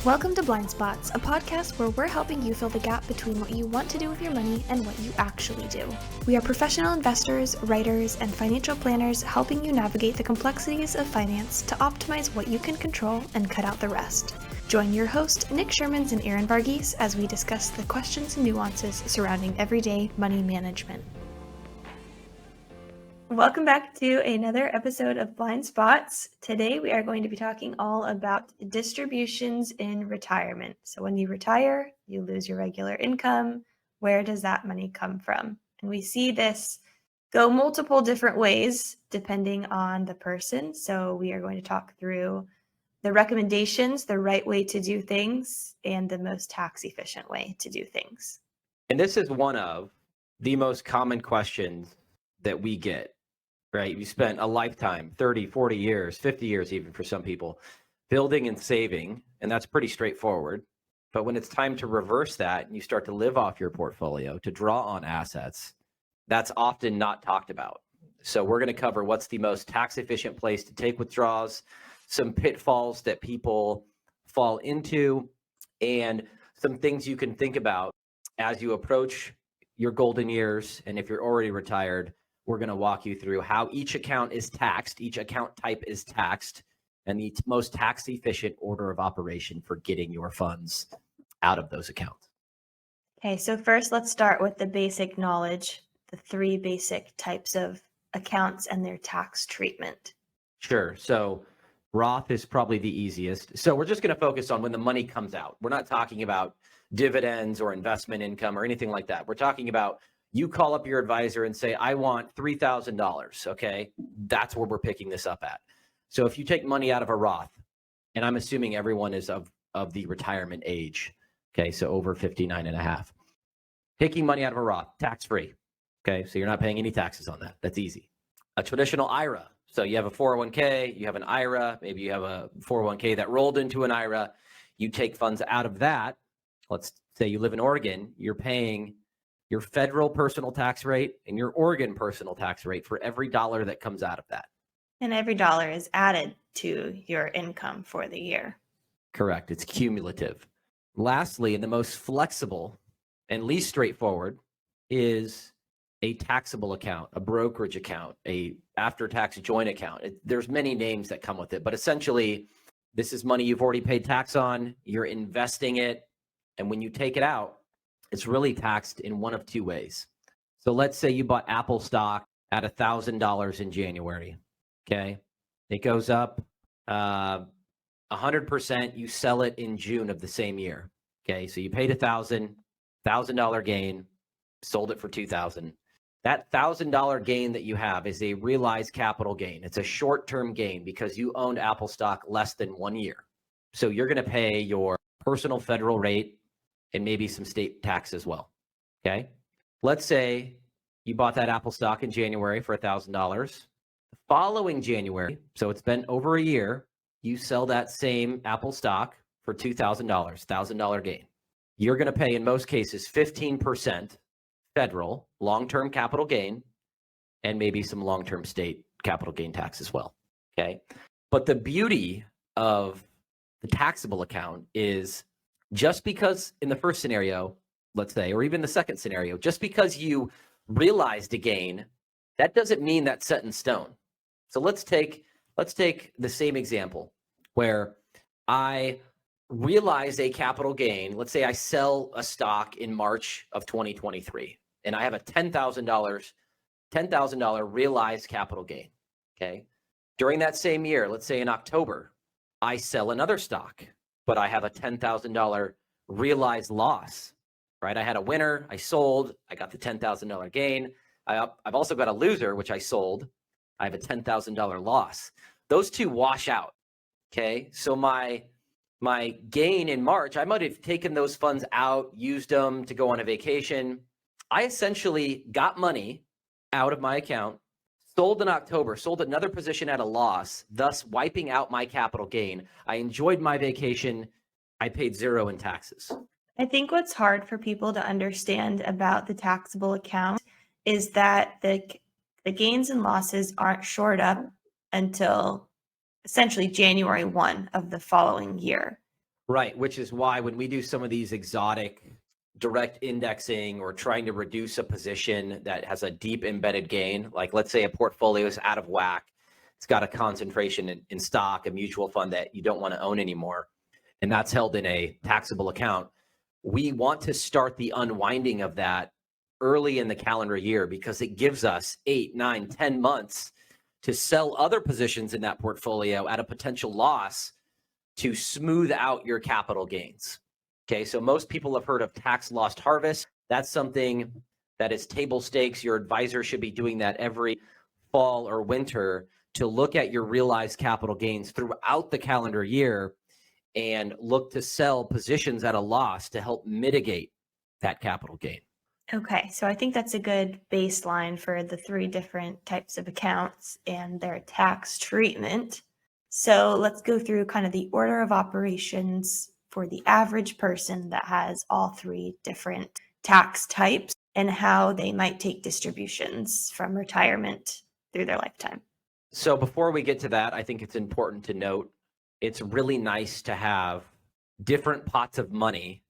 Welcome to Blind Spots, a podcast where we're helping you fill the gap between what you want to do with your money and what you actually do. We are professional investors, writers, and financial planners helping you navigate the complexities of finance to optimize what you can control and cut out the rest. Join your host, Nick Shermans and Aaron Varghese, as we discuss the questions and nuances surrounding everyday money management. Welcome back to another episode of Blind Spots. Today we are going to be talking all about distributions in retirement. So when you retire, you lose your regular income. Where does that money come from? And we see this go multiple different ways depending on the person. So we are going to talk through the recommendations, the right way to do things, and the most tax efficient way to do things. And this is one of the most common questions that we get. Right? You spent a lifetime, 30, 40 years, 50 years even for some people, building and saving, and that's pretty straightforward. But when it's time to reverse that and you start to live off your portfolio, to draw on assets, that's often not talked about. So we're going to cover what's the most tax efficient place to take withdrawals, some pitfalls that people fall into, and some things you can think about as you approach your golden years. And if you're already retired, we're going to walk you through how each account is taxed, each account type is taxed, and the most tax efficient order of operation for getting your funds out of those accounts. Okay, so first let's start with the basic knowledge, the three basic types of accounts and their tax treatment. Sure. So Roth is probably the easiest. So we're just going to focus on when the money comes out. We're not talking about dividends or investment income or anything like that. We're talking about you call up your advisor and say, I want $3,000, okay? That's where we're picking this up at. So if you take money out of a Roth, and I'm assuming everyone is of the retirement age, okay, so over 59 and a half. Taking money out of a Roth, tax-free, okay? So you're not paying any taxes on that. That's easy. A traditional IRA, so you have a 401k, you have an IRA, maybe you have a 401k that rolled into an IRA. You take funds out of that. Let's say you live in Oregon, you're paying your federal personal tax rate and your Oregon personal tax rate for every dollar that comes out of that. And every dollar is added to your income for the year. Correct. It's cumulative. Lastly, and the most flexible and least straightforward is a taxable account, a brokerage account, a after-tax joint account. There's many names that come with it, but essentially, this is money you've already paid tax on, you're investing it, and when you take it out, it's really taxed in one of two ways. So let's say you bought Apple stock at $1,000 in January, okay? It goes up 100%, you sell it in June of the same year, okay? So you paid $1,000 gain, sold it for $2,000. That $1,000 gain that you have is a realized capital gain. It's a short-term gain because you owned Apple stock less than 1 year. So you're gonna pay your personal federal rate and maybe some state tax as well, okay? Let's say you bought that Apple stock in January for $1,000. The following January, so it's been over a year, you sell that same Apple stock for $2,000, $1,000 gain. You're gonna pay, in most cases, 15% federal long-term capital gain and maybe some long-term state capital gain tax as well, okay? But the beauty of the taxable account is just because in the first scenario, let's say, or even the second scenario, just because you realized a gain, that doesn't mean that's set in stone. So let's take the same example where I realize a capital gain. Let's say I sell a stock in March of 2023, and I have a $10,000 realized capital gain, okay? During that same year, let's say in October, I sell another stock, but I have a $10,000 realized loss, right? I had a winner, I sold, I got the $10,000 gain. I've also got a loser, which I sold. I have a $10,000 loss. Those two wash out, okay? So my gain in March, I might have taken those funds out, used them to go on a vacation. I essentially got money out of my account, sold in October, sold another position at a loss, thus wiping out my capital gain. I enjoyed my vacation. I paid zero in taxes. I think what's hard for people to understand about the taxable account is that the gains and losses aren't shored up until essentially January 1 of the following year. Right, which is why when we do some of these exotic direct indexing or trying to reduce a position that has a deep embedded gain, like let's say a portfolio is out of whack, it's got a concentration in stock, a mutual fund that you don't want to own anymore, and that's held in a taxable account. We want to start the unwinding of that early in the calendar year because it gives us 8, 9, 10 months to sell other positions in that portfolio at a potential loss to smooth out your capital gains. Okay, so most people have heard of tax loss harvest. That's something that is table stakes. Your advisor should be doing that every fall or winter to look at your realized capital gains throughout the calendar year and look to sell positions at a loss to help mitigate that capital gain. Okay, so I think that's a good baseline for the 3 different types of accounts and their tax treatment. So let's go through kind of the order of operations for the average person that has all 3 different tax types and how they might take distributions from retirement through their lifetime. So before we get to that, I think it's important to note it's really nice to have different pots of money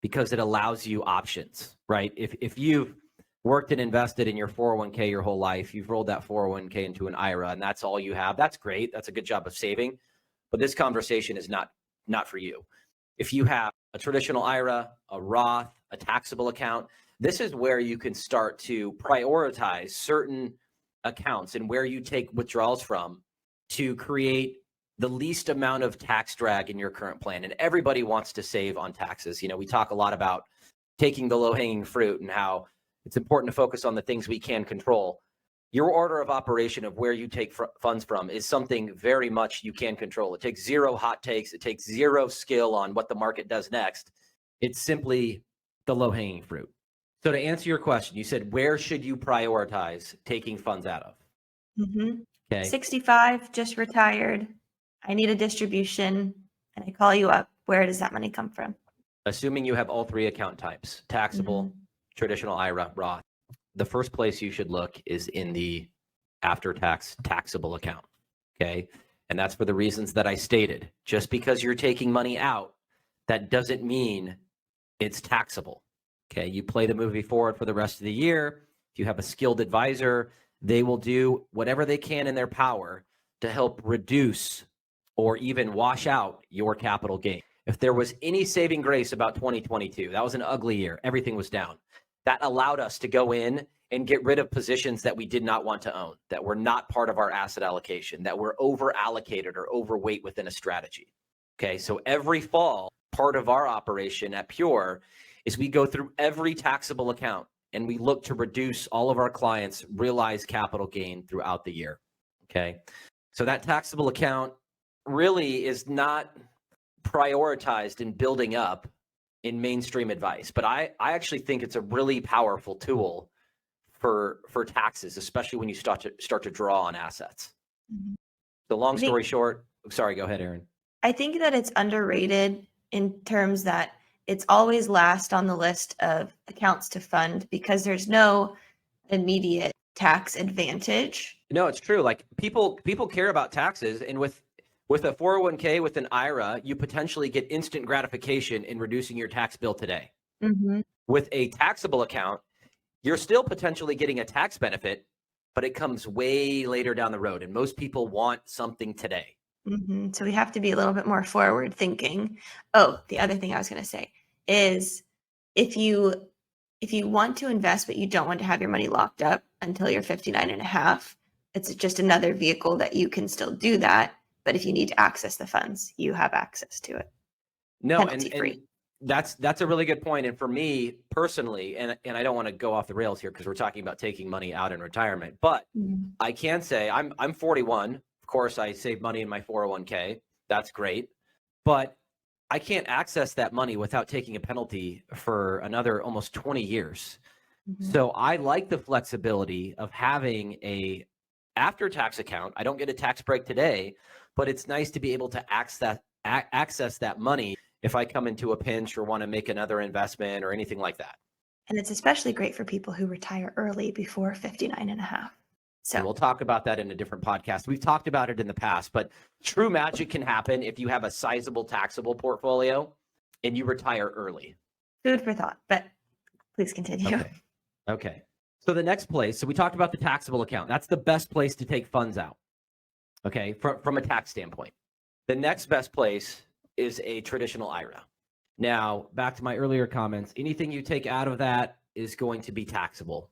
because it allows you options, right? If you've worked and invested in your 401k your whole life, you've rolled that 401k into an IRA and that's all you have, that's great. That's a good job of saving. But this conversation is not for you. If you have a traditional IRA, a Roth, a taxable account, this is where you can start to prioritize certain accounts and where you take withdrawals from to create the least amount of tax drag in your current plan. And everybody wants to save on taxes. You know, we talk a lot about taking the low-hanging fruit and how it's important to focus on the things we can control. Your order of operation of where you take funds from is something very much you can control. It takes 0 hot takes. It takes 0 skill on what the market does next. It's simply the low-hanging fruit. So to answer your question, you said, where should you prioritize taking funds out of? Mm-hmm. Okay. 65, just retired. I need a distribution, and I call you up. Where does that money come from? Assuming you have all 3 account types, taxable, traditional IRA, Roth, the first place you should look is in the after-tax taxable account, okay? And that's for the reasons that I stated. Just because you're taking money out, that doesn't mean it's taxable, okay? You play the movie forward for the rest of the year. If you have a skilled advisor, they will do whatever they can in their power to help reduce or even wash out your capital gain. If there was any saving grace about 2022, that was an ugly year. Everything was down. That allowed us to go in and get rid of positions that we did not want to own, that were not part of our asset allocation, that were over allocated or overweight within a strategy. Okay, so every fall, part of our operation at Pure is we go through every taxable account and we look to reduce all of our clients' realized capital gain throughout the year. Okay, so that taxable account really is not prioritized in building up in mainstream advice, but I actually think it's a really powerful tool for taxes, especially when you start to draw on assets. Mhm. So long story short, sorry, go ahead, Aaron. I think that it's underrated in terms that it's always last on the list of accounts to fund because there's no immediate tax advantage. No, it's true. Like people care about taxes, and with a 401k, with an IRA, you potentially get instant gratification in reducing your tax bill today. Mm-hmm. With a taxable account, you're still potentially getting a tax benefit, but it comes way later down the road. And most people want something today. Mm-hmm. So we have to be a little bit more forward thinking. Oh, the other thing I was going to say is if you want to invest, but you don't want to have your money locked up until you're 59 and a half, it's just another vehicle that you can still do that. But if you need to access the funds, you have access to it. No, Penalty free. and that's a really good point. And for me personally, and I don't want to go off the rails here because we're talking about taking money out in retirement, but I can say I'm 41. Of course, I save money in my 401k. That's great. But I can't access that money without taking a penalty for another almost 20 years. So I like the flexibility of having a after-tax account. I don't get a tax break today, but it's nice to be able to access that money if I come into a pinch or want to make another investment or anything like that. And it's especially great for people who retire early before 59 and a half. So And we'll talk about that in a different podcast. We've talked about it in the past, but true magic can happen if you have a sizable taxable portfolio and you retire early. food for thought, but please continue. Okay. So the next place, so we talked about the taxable account. That's the best place to take funds out, okay, from a tax standpoint. The next best place is a traditional IRA. Now, back to my earlier comments, anything you take out of that is going to be taxable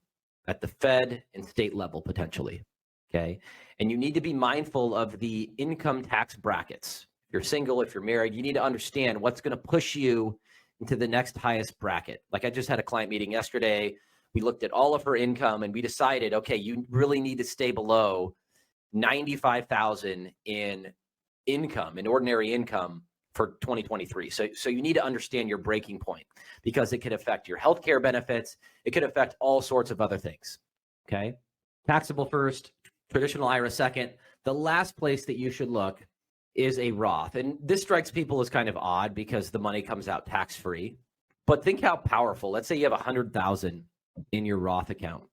at the Fed and state level potentially, okay? And you need to be mindful of the income tax brackets. If you're single, if you're married, you need to understand what's going to push you into the next highest bracket. Like I just had a client meeting yesterday. We looked at all of her income and we decided, okay, you really need to stay below 95,000 in income, in ordinary income for 2023. So you need to understand your breaking point because it could affect your healthcare benefits. It could affect all sorts of other things. Okay. Taxable first, traditional IRA second. The last place that you should look is a Roth. And this strikes people as kind of odd because the money comes out tax-free. But think how powerful. Let's say you have 100,000 in your Roth account.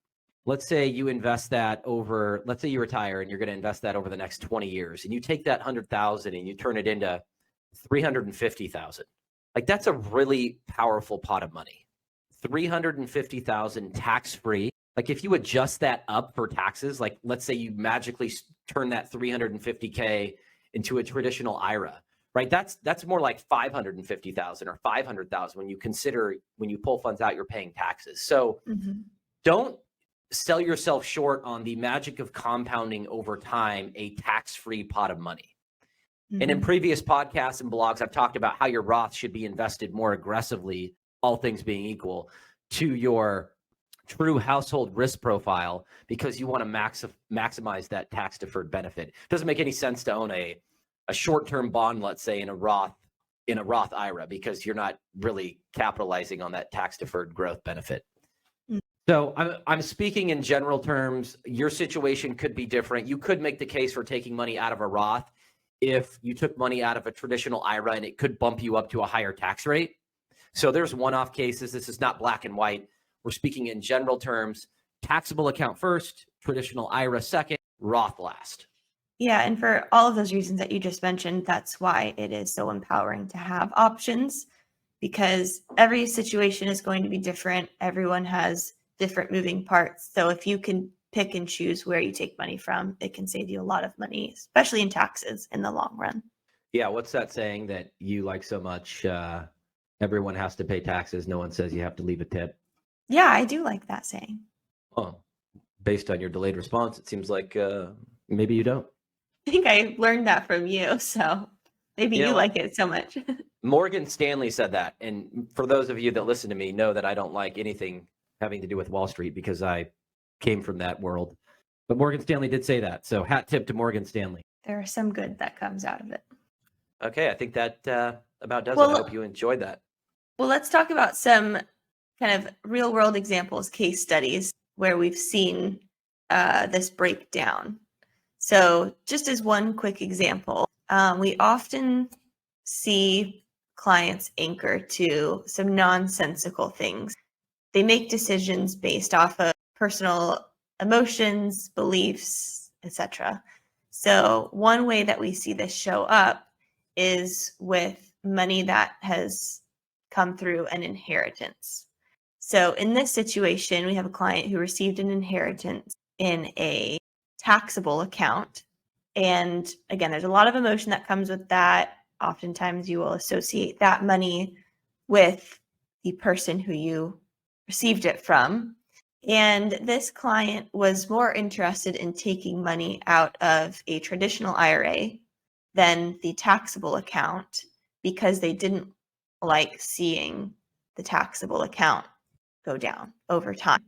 Let's say you invest that over, let's say you retire and you're going to invest that over the next 20 years and you take that 100,000 and you turn it into 350,000. Like that's a really powerful pot of money. 350,000 tax-free. Like if you adjust that up for taxes, like let's say you magically turn that 350K into a traditional IRA, right? That's more like 550,000 or 500,000 when you consider, when you pull funds out, you're paying taxes. So don't sell yourself short on the magic of compounding over time a tax-free pot of money. And in previous podcasts and blogs, I've talked about how your Roth should be invested more aggressively, all things being equal, to your true household risk profile because you want to maximize that tax-deferred benefit. It doesn't make any sense to own a short-term bond, let's say, in a Roth IRA because you're not really capitalizing on that tax-deferred growth benefit. So I'm speaking in general terms. Your situation could be different. You could make the case for taking money out of a Roth if you took money out of a traditional IRA and it could bump you up to a higher tax rate. So there's one-off cases. This is not black and white. We're speaking in general terms. Taxable account first, traditional IRA second, Roth last. Yeah, and for all of those reasons that you just mentioned, that's why it is so empowering to have options because every situation is going to be different. Everyone has different moving parts. So if you can pick and choose where you take money from, it can save you a lot of money, especially in taxes in the long run. Yeah, what's that saying that you like so much? Everyone has to pay taxes. No one says you have to leave a tip. Yeah, I do like that saying. Oh, based on your delayed response, it seems like maybe you don't. I think I learned that from you, so maybe you like it so much. Morgan Stanley said that. And for those of you that listen to me know that I don't like anything having to do with Wall Street because I came from that world. But Morgan Stanley did say that. So hat tip to Morgan Stanley. There are some good that comes out of it. Okay, I think that about does it. I hope you enjoyed that. Well, let's talk about some kind of real world examples, case studies where we've seen this breakdown. So just as one quick example, we often see clients anchor to some nonsensical things. They make decisions based off of personal emotions, beliefs, etc. So one way that we see this show up is with money that has come through an inheritance. So in this situation, we have a client who received an inheritance in a taxable account. And again, there's a lot of emotion that comes with that. Oftentimes you will associate that money with the person who you received it from. And this client was more interested in taking money out of a traditional IRA than the taxable account because they didn't like seeing the taxable account go down over time.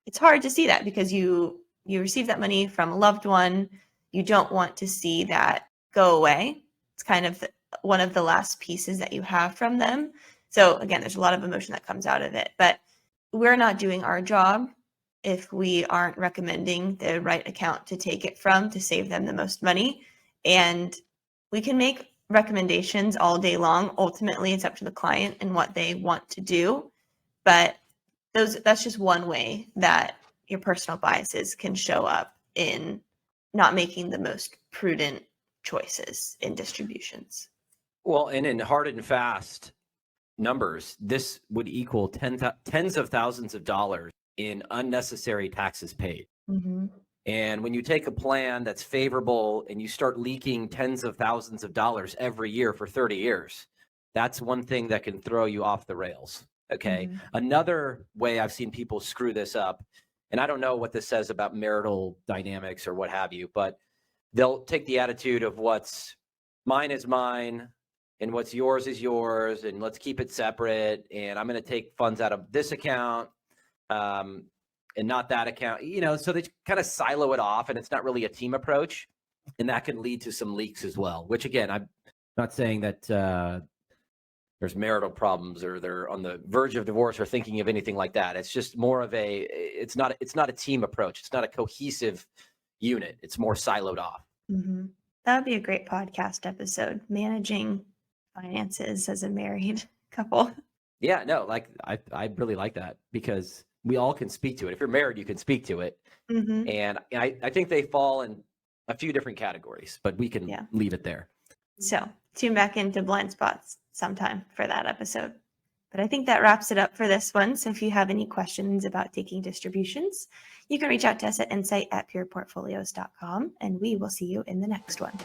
It's hard to see that because you receive that money from a loved one. You don't want to see that go away. It's kind of one of the last pieces that you have from them. So again, there's a lot of emotion that comes out of it, but we're not doing our job if we aren't recommending the right account to take it from to save them the most money. And we can make recommendations all day long. Ultimately, it's up to the client and what they want to do. But that's just one way that your personal biases can show up in not making the most prudent choices in distributions. Well, and in hard and fast numbers, this would equal tens of thousands of dollars in unnecessary taxes paid. Mm-hmm. And when you take a plan that's favorable and you start leaking tens of thousands of dollars every year for 30 years, that's one thing that can throw you off the rails. Okay. Mm-hmm. Another way I've seen people screw this up, and I don't know what this says about marital dynamics or what have you, but they'll take the attitude of what's mine is mine and what's yours is yours, and let's keep it separate. And I'm going to take funds out of this account and not that account, so they kind of silo it off, and it's not really a team approach. And that can lead to some leaks as well, which again, I'm not saying that there's marital problems or they're on the verge of divorce or thinking of anything like that. It's just more of it's not a team approach. It's not a cohesive unit. It's more siloed off. Mm-hmm. That would be a great podcast episode, managing finances as a married couple. Yeah, no, like I really like that because we all can speak to it. If you're married, you can speak to it. Mm-hmm. And I think they fall in a few different categories, but we can leave it there. So tune back into Blind Spots sometime for that episode. But I think that wraps it up for this one. So if you have any questions about taking distributions, you can reach out to us at insight@pureportfolios.com, and we will see you in the next one.